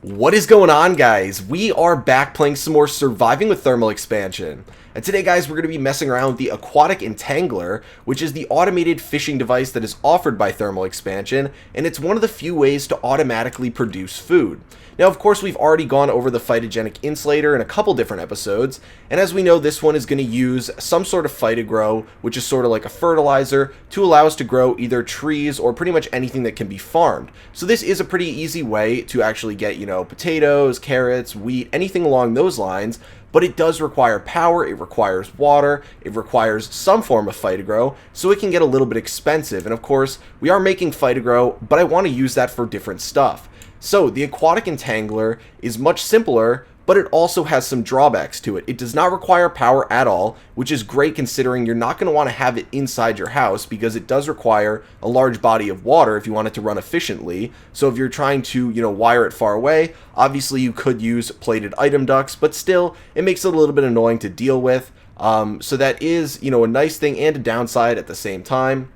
What is going on, guys? We are back playing some more Surviving with Thermal Expansion. And today, guys, we're going to be messing around with the Aquatic Entangler, which is the automated fishing device that is offered by Thermal Expansion, and it's one of the few ways to automatically produce food. Now, of course, we've already gone over the phytogenic insulator in a couple different episodes, and as we know, this one is going to use some sort of phytogrow, which is sort of like a fertilizer, to allow us to grow either trees or pretty much anything that can be farmed. So this is a pretty easy way to actually get, potatoes, carrots, wheat, anything along those lines, but it does require power, it requires water, it requires some form of phytogrow, so it can get a little bit expensive. And of course, we are making phytogrow, but I want to use that for different stuff. So the Aquatic Entangler is much simpler, but it also has some drawbacks to it. It does not require power at all, which is great considering you're not going to want to have it inside your house because it does require a large body of water if you want it to run efficiently. So if you're trying to, wire it far away, obviously you could use plated item ducts, but still, it makes it a little bit annoying to deal with. So that is, a nice thing and a downside at the same time.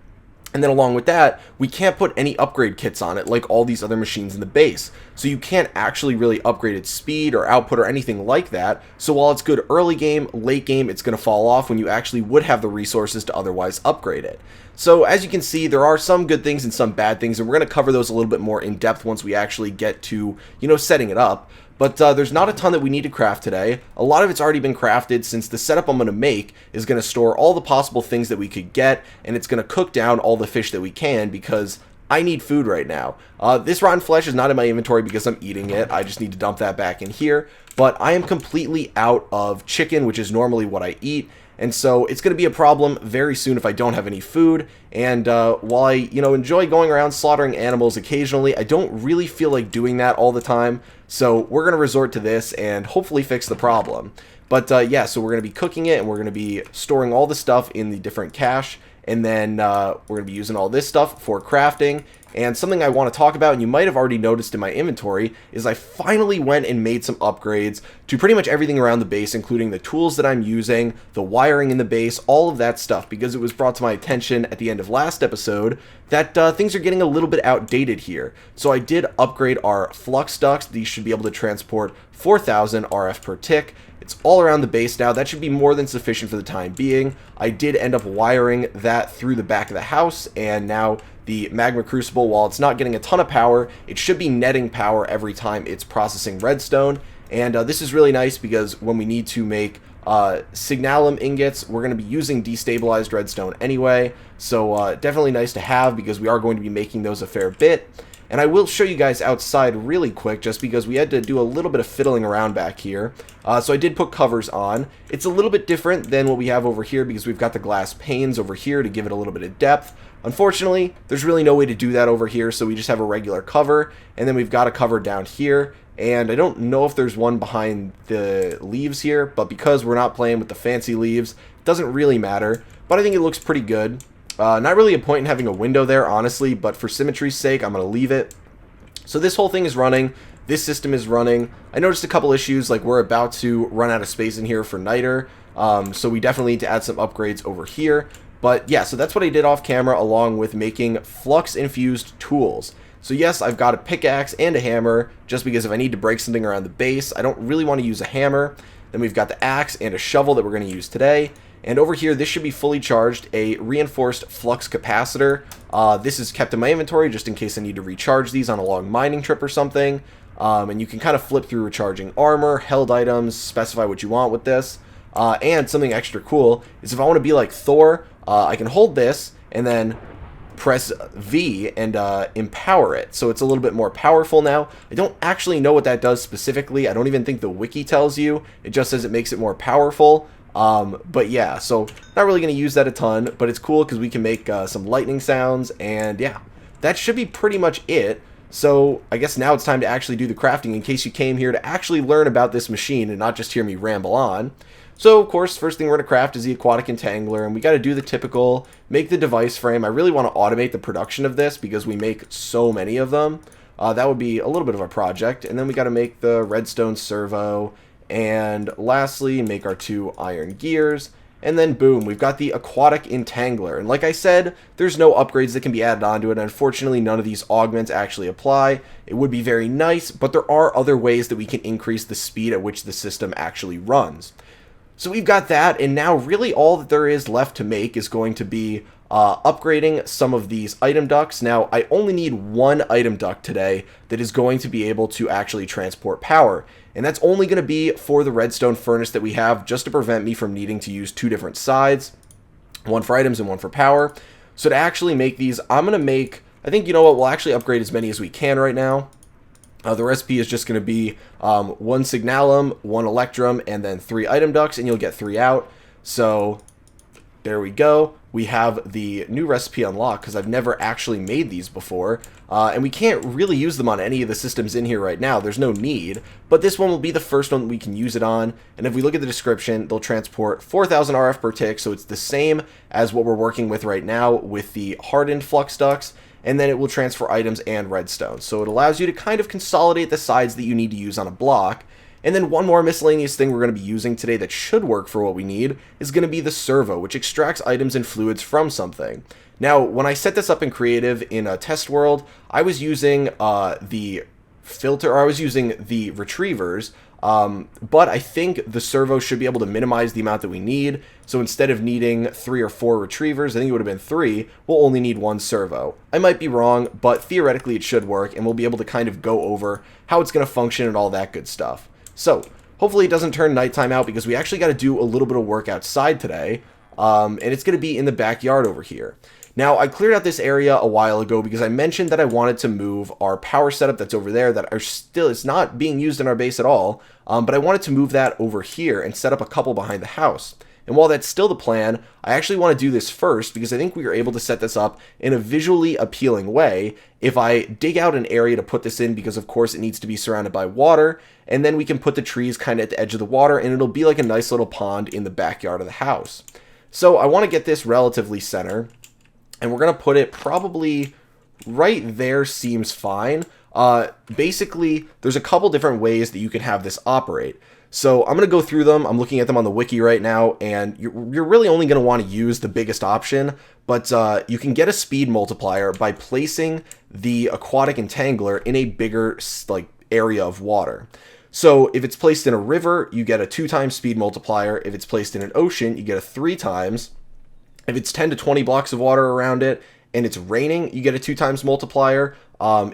And then along with that, we can't put any upgrade kits on it like all these other machines in the base. So you can't actually really upgrade its speed or output or anything like that. So while it's good early game, late game, it's going to fall off when you actually would have the resources to otherwise upgrade it. So as you can see, there are some good things and some bad things, and we're going to cover those a little bit more in depth once we actually get to, setting it up. But there's not a ton that we need to craft today. A lot of it's already been crafted since the setup I'm going to make is going to store all the possible things that we could get, and it's going to cook down all the fish that we can because I need food right now. This rotten flesh is not in my inventory because I'm eating it. I just need to dump that back in here. But I am completely out of chicken, which is normally what I eat. And so it's going to be a problem very soon if I don't have any food. And while I, enjoy going around slaughtering animals occasionally, I don't really feel like doing that all the time. So we're going to resort to this and hopefully fix the problem. But yeah, so we're going to be cooking it and we're going to be storing all the stuff in the different cache. And then we're going to be using all this stuff for crafting. And something I want to talk about, and you might have already noticed in my inventory, is I finally went and made some upgrades to pretty much everything around the base, including the tools that I'm using, the wiring in the base, all of that stuff, because it was brought to my attention at the end of last episode that things are getting a little bit outdated here. So I did upgrade our flux ducts. These should be able to transport 4,000 RF per tick. It's all around the base now. That should be more than sufficient for the time being. I did end up wiring that through the back of the house, and now the magma crucible, while it's not getting a ton of power, it should be netting power every time it's processing redstone. And this is really nice because when we need to make signalum ingots, we're going to be using destabilized redstone anyway. So definitely nice to have because we are going to be making those a fair bit. And I will show you guys outside really quick just because we had to do a little bit of fiddling around back here. So I did put covers on. It's a little bit different than what we have over here because we've got the glass panes over here to give it a little bit of depth. Unfortunately, there's really no way to do that over here, so we just have a regular cover, and then we've got a cover down here, and I don't know if there's one behind the leaves here, but because we're not playing with the fancy leaves, it doesn't really matter, but I think it looks pretty good. Not really a point in having a window there, honestly, but for symmetry's sake, I'm going to leave it. So this whole thing is running. This system is running. I noticed a couple issues, like we're about to run out of space in here for niter, so we definitely need to add some upgrades over here. But yeah, so that's what I did off camera along with making flux-infused tools. So yes, I've got a pickaxe and a hammer, just because if I need to break something around the base, I don't really want to use a hammer. Then we've got the axe and a shovel that we're going to use today. And over here, this should be fully charged, a reinforced flux capacitor. This is kept in my inventory just in case I need to recharge these on a long mining trip or something. And you can kind of flip through recharging armor, held items, specify what you want with this. And something extra cool is if I want to be like Thor, I can hold this and then press V and empower it. So it's a little bit more powerful now. I don't actually know what that does specifically. I don't even think the wiki tells you. It just says it makes it more powerful. But yeah, so not really going to use that a ton, but it's cool because we can make some lightning sounds, and yeah, that should be pretty much it. So I guess now it's time to actually do the crafting in case you came here to actually learn about this machine and not just hear me ramble on. So, of course, first thing we're going to craft is the Aquatic Entangler, and we got to do the typical, make the device frame. I really want to automate the production of this because we make so many of them. That would be a little bit of a project. And then we got to make the redstone servo, and lastly, make our 2 iron gears. and then boom, we've got the Aquatic Entangler. And like I said, there's no upgrades that can be added onto it. Unfortunately, none of these augments actually apply. It would be very nice, but there are other ways that we can increase the speed at which the system actually runs. So we've got that, and now really all that there is left to make is going to be upgrading some of these item ducts. Now, I only need one item duct today that is going to be able to actually transport power, and that's only going to be for the redstone furnace that we have, just to prevent me from needing to use two different sides, one for items and one for power. So to actually make these, I'm going to make, I think, you know what, we'll actually upgrade as many as we can right now. The recipe is just going to be 1 signalum, 1 electrum, and then 3 item ducts, and you'll get 3 out. So there we go. We have the new recipe unlocked because I've never actually made these before. And we can't really use them on any of the systems in here right now. There's no need. But this one will be the first one we can use it on. And if we look at the description, they'll transport 4,000 RF per tick. So it's the same as what we're working with right now with the hardened flux ducts. And then it will transfer items and redstone. So it allows you to kind of consolidate the sides that you need to use on a block. And then one more miscellaneous thing we're going to be using today that should work for what we need is going to be the servo, which extracts items and fluids from something. Now, when I set this up in creative in a test world, I was using the filter, or I was using the retrievers, but I think the servo should be able to minimize the amount that we need. So instead of needing 3 or 4 retrievers, I think it would have been 3, we'll only need 1 servo. I might be wrong, but theoretically it should work, and we'll be able to kind of go over how it's going to function and all that good stuff. So hopefully it doesn't turn nighttime out, because we actually got to do a little bit of work outside today, and it's going to be in the backyard over here. Now, I cleared out this area a while ago because I mentioned that I wanted to move our power setup that's over there that is not being used in our base at all, but I wanted to move that over here and set up a couple behind the house. And while that's still the plan, I actually want to do this first because I think we are able to set this up in a visually appealing way if I dig out an area to put this in, because of course it needs to be surrounded by water, and then we can put the trees kind of at the edge of the water and it'll be like a nice little pond in the backyard of the house. So I want to get this relatively center, and we're going to put it probably right there. Seems fine. Basically, there's a couple different ways that you can have this operate. So I'm going to go through them. I'm looking at them on the wiki right now, and you're really only going to want to use the biggest option, but you can get a speed multiplier by placing the Aquatic Entangler in a bigger area of water. So if it's placed in a river, you get a 2 times speed multiplier. If it's placed in an ocean, you get a 3 times. If it's 10 to 20 blocks of water around it and it's raining, you get a 2 times multiplier.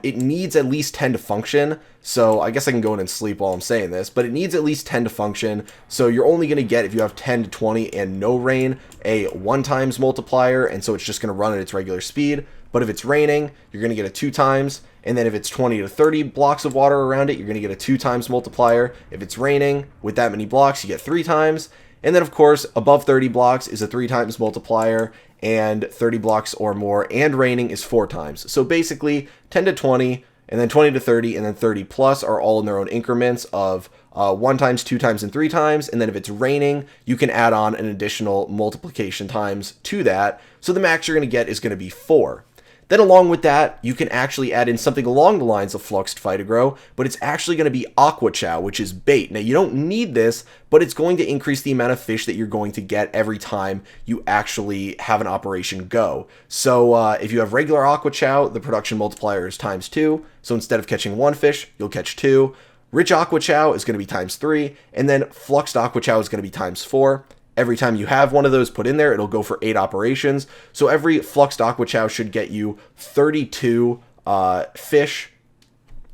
It needs at least 10 to function, so I guess I can go in and sleep while I'm saying this, but it needs at least 10 to function, so you're only going to get, if you have 10 to 20 and no rain, a 1 times multiplier, and so it's just going to run at its regular speed. But if it's raining, you're going to get a 2 times, and then if it's 20 to 30 blocks of water around it, you're going to get a 2 times multiplier. If it's raining with that many blocks, you get 3 times. And then, of course, above 30 blocks is a 3 times multiplier, and 30 blocks or more and raining is 4 times. So basically, 10 to 20, and then 20 to 30, and then 30 plus are all in their own increments of 1 times, 2 times, and 3 times. And then if it's raining, you can add on an additional multiplication times to that. So the max you're going to get is going to be 4. Then along with that, you can actually add in something along the lines of Fluxed Phytogro, but it's actually going to be Aqua Chow, which is bait. Now, you don't need this, but it's going to increase the amount of fish that you're going to get every time you actually have an operation go. So if you have regular Aqua Chow, the production multiplier is times 2. So instead of catching 1 fish, you'll catch 2. Rich Aqua Chow is going to be times 3, and then Fluxed Aqua Chow is going to be times 4. Every time you have one of those put in there, it'll go for 8 operations. So every Fluxed Aqua Chow should get you 32 fish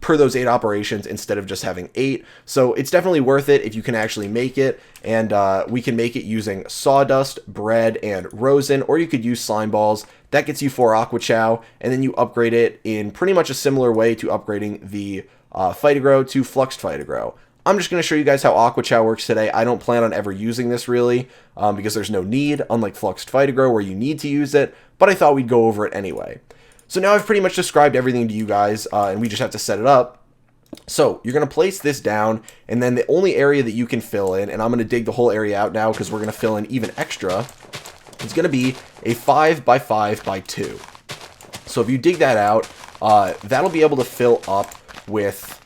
per those 8 operations instead of just having 8. So it's definitely worth it if you can actually make it. And we can make it using sawdust, bread, and rosin, or you could use slime balls. That gets you 4 Aqua Chow, and then you upgrade it in pretty much a similar way to upgrading the Phytogro to Fluxed Phytogro. I'm just going to show you guys how Aqua Chow works today. I don't plan on ever using this really, because there's no need, unlike Fluxed Phytogro where you need to use it, but I thought we'd go over it anyway. So now I've pretty much described everything to you guys, and we just have to set it up. So you're going to place this down, and then the only area that you can fill in, and I'm going to dig the whole area out now because we're going to fill in even extra, is going to be a 5 by 5 by 2. So if you dig that out, that'll be able to fill up with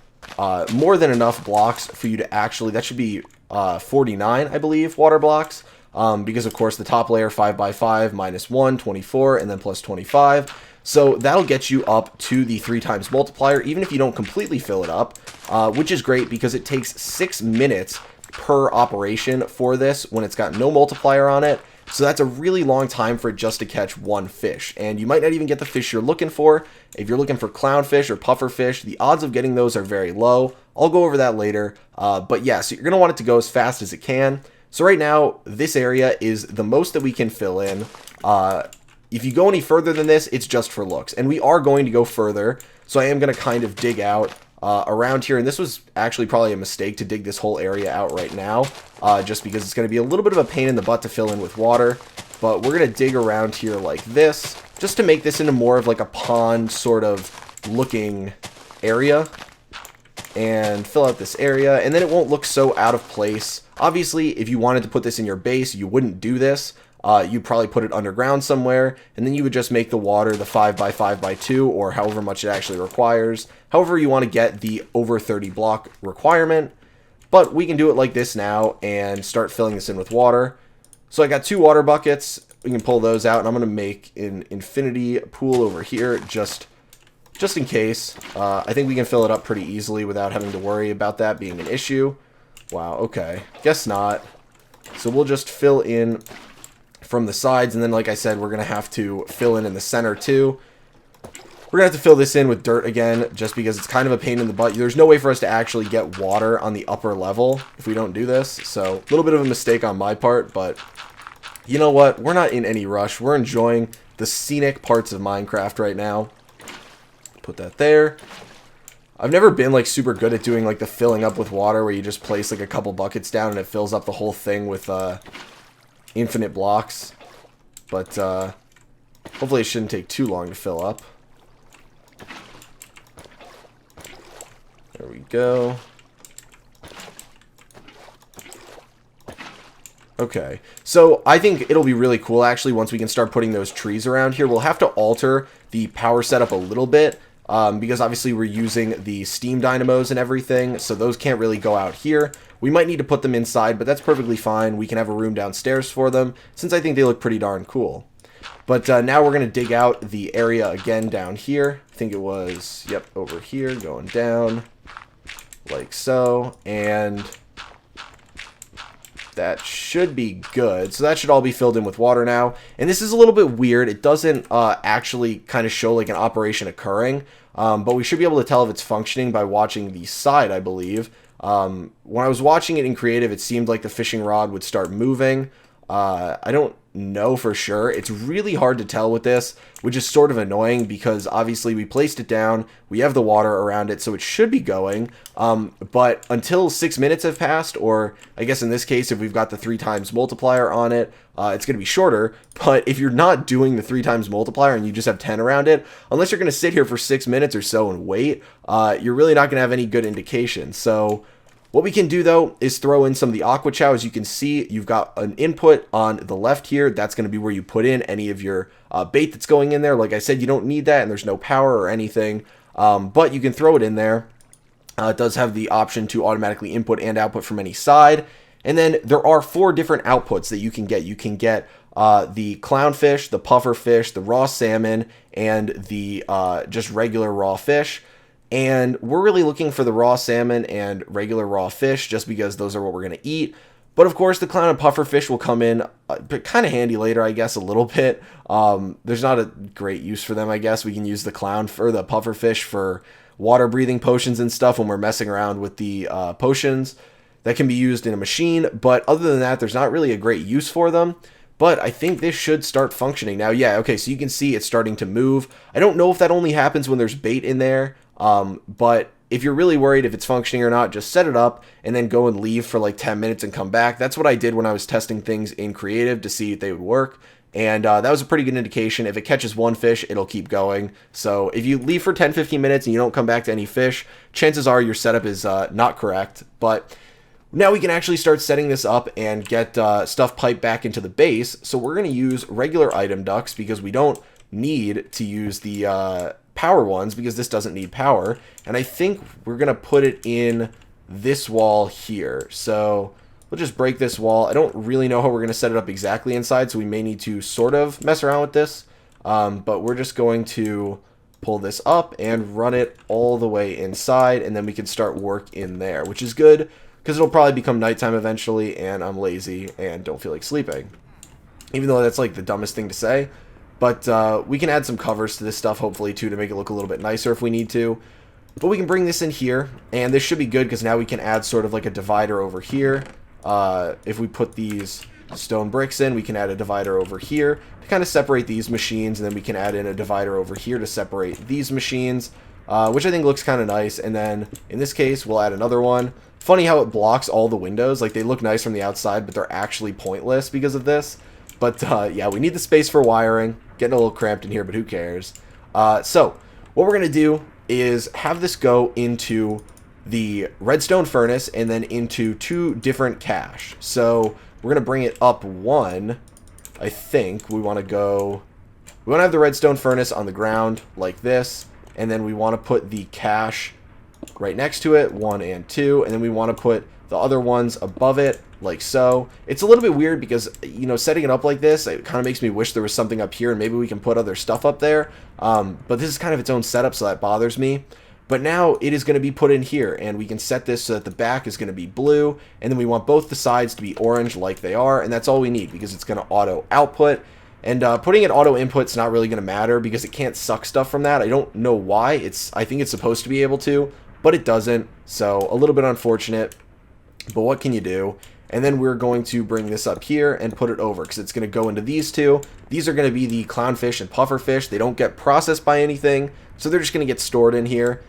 more than enough blocks for you to actually, that should be 49, I believe, water blocks. because of course the top layer 5 by 5 minus 1, 24, and then plus 25. So that'll get you up to the 3 times multiplier, even if you don't completely fill it up, which is great because it takes 6 minutes per operation for this when it's got no multiplier on it. So that's a really long time for it just to catch one fish. And you might not even get the fish you're looking for. If you're looking for clownfish or pufferfish, the odds of getting those are very low. I'll go over that later. But yeah, so you're going to want it to go as fast as it can. So right now, this area is the most that we can fill in. If you go any further than this, it's just for looks. And we are going to go further. So I am going to kind of dig out around here. And this was actually probably a mistake to dig this whole area out right now. Just because it's going to be a little bit of a pain in the butt to fill in with water. But we're going to dig around here like this, just to make this into more of like a pond sort of looking area. And fill out this area, and then it won't look so out of place. Obviously, if you wanted to put this in your base, you wouldn't do this. You'd probably put it underground somewhere, and then you would just make the water the 5 by 5 by 2, or however much it actually requires. However you want to get the over 30 block requirement. But we can do it like this now, and start filling this in with water. So I got 2 water buckets. We can pull those out, and I'm going to make an infinity pool over here, just in case. I think we can fill it up pretty easily without having to worry about that being an issue. Wow, okay. Guess not. So we'll just fill in from the sides, and then like I said, we're going to have to fill in the center too. We're going to have to fill this in with dirt again, just because it's kind of a pain in the butt. There's no way for us to actually get water on the upper level if we don't do this. So a little bit of a mistake on my part, but you know what? We're not in any rush. We're enjoying the scenic parts of Minecraft right now. Put that there. I've never been like super good at doing like the filling up with water where you just place like a couple buckets down and it fills up the whole thing with infinite blocks. But hopefully it shouldn't take too long to fill up. There we go. Okay, so I think it'll be really cool actually once we can start putting those trees around here. We'll have to alter the power setup a little bit. Because obviously we're using the steam dynamos and everything, so those can't really go out here. We might need to put them inside, but that's perfectly fine. We can have a room downstairs for them, since I think they look pretty darn cool. But now we're going to dig out the area again down here. I think it was, yep, over here, going down, like so, and that should be good. So that should all be filled in with water now. And this is a little bit weird. It doesn't actually kind of show like an operation occurring. But we should be able to tell if it's functioning by watching the side, I believe. When I was watching it in creative, it seemed like the fishing rod would start moving. I don't know for sure. It's really hard to tell with this, which is sort of annoying because obviously we placed it down, we have the water around it, so it should be going. But until 6 minutes have passed, or I guess in this case, if we've got the 3 times multiplier on it, it's going to be shorter. But if you're not doing the 3 times multiplier and you just have 10 around it, unless you're going to sit here for 6 minutes or so and wait, you're really not going to have any good indication. So what we can do, though, is throw in some of the aqua chow. As you can see, you've got an input on the left here. That's going to be where you put in any of your bait that's going in there. Like I said, you don't need that, and there's no power or anything, but you can throw it in there. It does have the option to automatically input and output from any side. And then there are 4 different outputs that you can get. You can get the clownfish, the puffer fish, the raw salmon, and the just regular raw fish. And we're really looking for the raw salmon and regular raw fish just because those are what we're going to eat. But of course, the clown and puffer fish will come in kind of handy later, I guess, a little bit. There's not a great use for them, I guess. We can use the clown for the puffer fish for water breathing potions and stuff when we're messing around with the potions. That can be used in a machine. But other than that, there's not really a great use for them. But I think this should start functioning. Now, yeah, okay, so you can see it's starting to move. I don't know if that only happens when there's bait in there. But if you're really worried if it's functioning or not, just set it up and then go and leave for like 10 minutes and come back. That's what I did when I was testing things in creative to see if they would work. And that was a pretty good indication. If it catches one fish, it'll keep going. So if you leave for 10-15 minutes and you don't come back to any fish, chances are your setup is not correct. But now we can actually start setting this up and get stuff piped back into the base. So we're going to use regular item ducts because we don't need to use the power ones because this doesn't need power. And I think we're going to put it in this wall here. So we'll just break this wall. I don't really know how we're going to set it up exactly inside, so we may need to sort of mess around with this. But we're just going to pull this up and run it all the way inside, and then we can start work in there, which is good because it'll probably become nighttime eventually, and I'm lazy and don't feel like sleeping. Even though that's like the dumbest thing to say. But we can add some covers to this stuff, hopefully, too, to make it look a little bit nicer if we need to. But we can bring this in here, and this should be good because now we can add sort of like a divider over here. If we put these stone bricks in, we can add a divider over here to kind of separate these machines, and then we can add in a divider over here to separate these machines, which I think looks kind of nice. And then in this case, we'll add another one. Funny how it blocks all the windows. Like, they look nice from the outside, but they're actually pointless because of this. But yeah, we need the space for wiring. Getting a little cramped in here, but who cares? So what we're going to do is have this go into the redstone furnace and then into 2 different cache. So we're going to bring it up 1. I think we want to have the redstone furnace on the ground like this, and then we want to put the cache right next to it, 1 and 2, and then we want to put the other ones above it like so. It's a little bit weird because, you know, setting it up like this, it kind of makes me wish there was something up here and maybe we can put other stuff up there. But this is kind of its own setup, so that bothers me. But now it is going to be put in here, and we can set this so that the back is going to be blue, and then we want both the sides to be orange like they are, and that's all we need because it's going to auto output. And putting it auto input's not really going to matter because it can't suck stuff from that. I don't know why. I think it's supposed to be able to, but it doesn't. So a little bit unfortunate, but what can you do? And then we're going to bring this up here and put it over because it's going to go into these 2. These are going to be the clownfish and pufferfish. They don't get processed by anything, so they're just going to get stored in here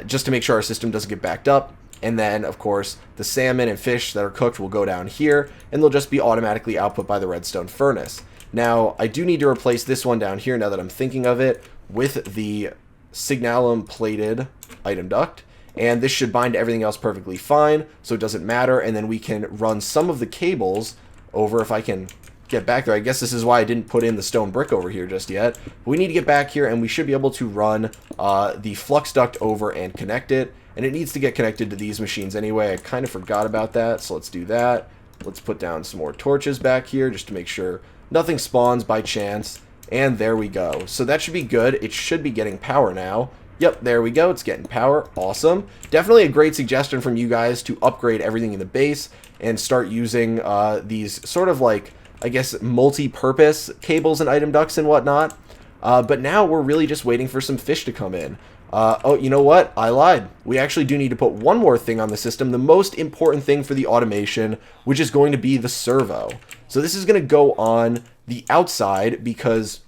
just to make sure our system doesn't get backed up. And then, of course, the salmon and fish that are cooked will go down here, and they'll just be automatically output by the redstone furnace. Now, I do need to replace this one down here, now that I'm thinking of it, with the signalum plated item duct. And this should bind to everything else perfectly fine, so it doesn't matter. And then we can run some of the cables over, if I can get back there. I guess this is why I didn't put in the stone brick over here just yet. We need to get back here, and we should be able to run the flux duct over and connect it. And it needs to get connected to these machines anyway. I kind of forgot about that, so let's do that. Let's put down some more torches back here just to make sure nothing spawns by chance. And there we go. So that should be good. It should be getting power now. Yep, there we go. It's getting power. Awesome. Definitely a great suggestion from you guys to upgrade everything in the base and start using these sort of like, I guess, multi-purpose cables and item ducts and whatnot. But now we're really just waiting for some fish to come in. Oh, you know what? I lied. We actually do need to put one more thing on the system, the most important thing for the automation, which is going to be the servo. So this is going to go on the outside because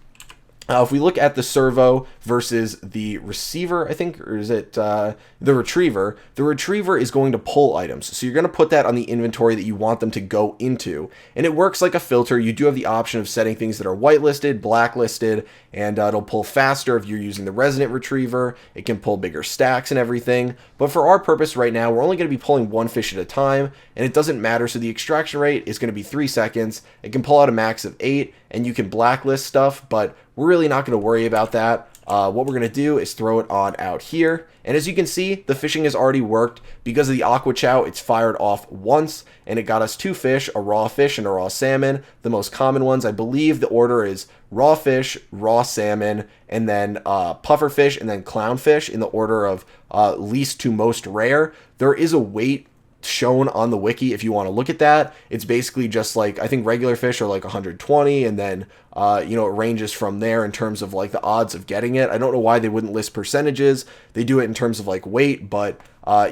if we look at the servo versus the receiver, I think, or is it the retriever is going to pull items. So you're going to put that on the inventory that you want them to go into. And it works like a filter. You do have the option of setting things that are whitelisted, blacklisted, and it'll pull faster if you're using the resident retriever. It can pull bigger stacks and everything. But for our purpose right now, we're only going to be pulling 1 fish at a time, and it doesn't matter. So the extraction rate is going to be 3 seconds. It can pull out a max of 8, and you can blacklist stuff, but we're really not going to worry about that. What we're going to do is throw it on out here. And as you can see, the fishing has already worked. Because of the aqua chow, it's fired off once, and it got us 2 fish, a raw fish and a raw salmon. The most common ones, I believe the order is raw fish, raw salmon, and then puffer fish, and then clownfish in the order of least to most rare. There is a weight shown on the wiki if you want to look at that. It's basically just like, I think regular fish are like 120, and then you know, it ranges from there in terms of like the odds of getting it. I don't know why they wouldn't list percentages. They do it in terms of like weight, but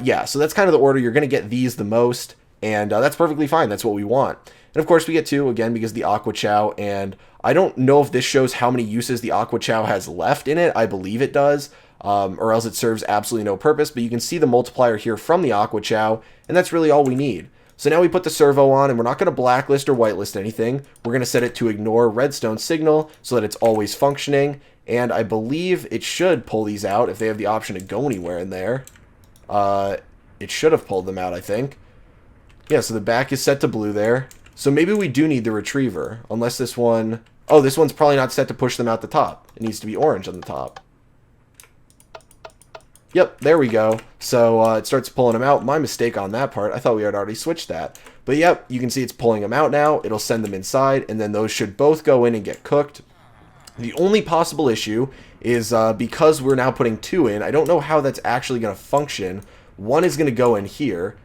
yeah, so that's kind of the order. You're going to get these the most, and that's perfectly fine. That's what we want. And of course we get 2 again because the aqua chow, and I don't know if this shows how many uses the aqua chow has left in it. I believe it does. Or else it serves absolutely no purpose, but you can see the multiplier here from the aqua chow, and that's really all we need. So now we put the servo on, and we're not going to blacklist or whitelist anything. We're going to set it to ignore redstone signal so that it's always functioning, and I believe it should pull these out if they have the option to go anywhere in there. It should have pulled them out, I think. Yeah, so the back is set to blue there. So maybe we do need the retriever, unless this one... Oh, this one's probably not set to push them out the top. It needs to be orange on the top. Yep, there we go. So it starts pulling them out. My mistake on that part. I thought we had already switched that. But yep, you can see it's pulling them out now. It'll send them inside, and then those should both go in and get cooked. The only possible issue is because we're now putting 2 in, I don't know how that's actually going to function. 1 is going to go in here.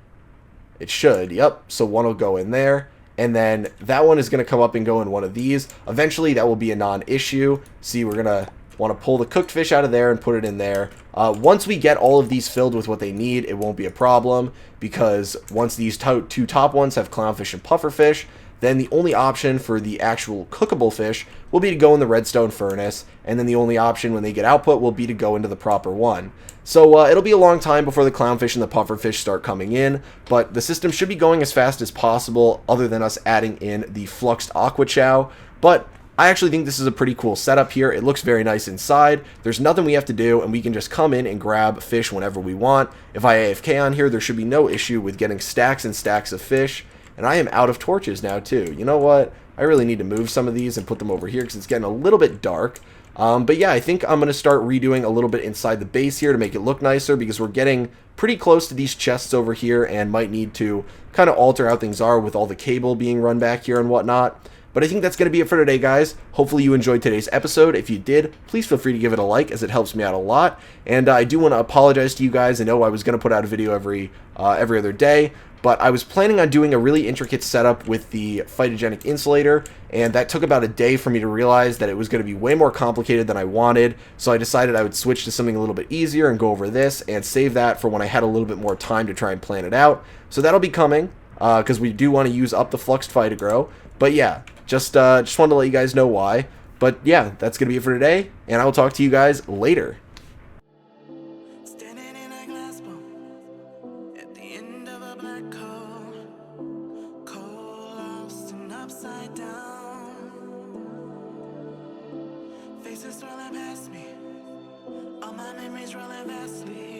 It should, yep. So 1 will go in there. And then that one is going to come up and go in one of these. Eventually, that will be a non-issue. See, we're going to want to pull the cooked fish out of there and put it in there. Once we get all of these filled with what they need, it won't be a problem, because once these 2 top ones have clownfish and pufferfish, then the only option for the actual cookable fish will be to go in the redstone furnace, and then the only option when they get output will be to go into the proper one. So it'll be a long time before the clownfish and the pufferfish start coming in, but the system should be going as fast as possible, other than us adding in the fluxed aqua chow. But I actually think this is a pretty cool setup here. It looks very nice inside. There's nothing we have to do, and we can just come in and grab fish whenever we want. If I AFK on here, there should be no issue with getting stacks and stacks of fish. And I am out of torches now, too. You know what? I really need to move some of these and put them over here because it's getting a little bit dark. But yeah, I think I'm going to start redoing a little bit inside the base here to make it look nicer, because we're getting pretty close to these chests over here and might need to kind of alter how things are with all the cable being run back here and whatnot. But I think that's going to be it for today, guys. Hopefully you enjoyed today's episode. If you did, please feel free to give it a like, as it helps me out a lot. And I do want to apologize to you guys. I know I was going to put out a video every other day, but I was planning on doing a really intricate setup with the phytogenic insulator, and that took about a day for me to realize that it was going to be way more complicated than I wanted. So I decided I would switch to something a little bit easier and go over this and save that for when I had a little bit more time to try and plan it out. So that'll be coming, because we do want to use up the fluxed phytogrow. But yeah, just wanted to let you guys know why. But yeah, that's going to be it for today, and I will talk to you guys later. Standing in a glass bowl at the end of a black hole, cold, lost and upside down. Faces swirling past me, all my memories rolling vastly.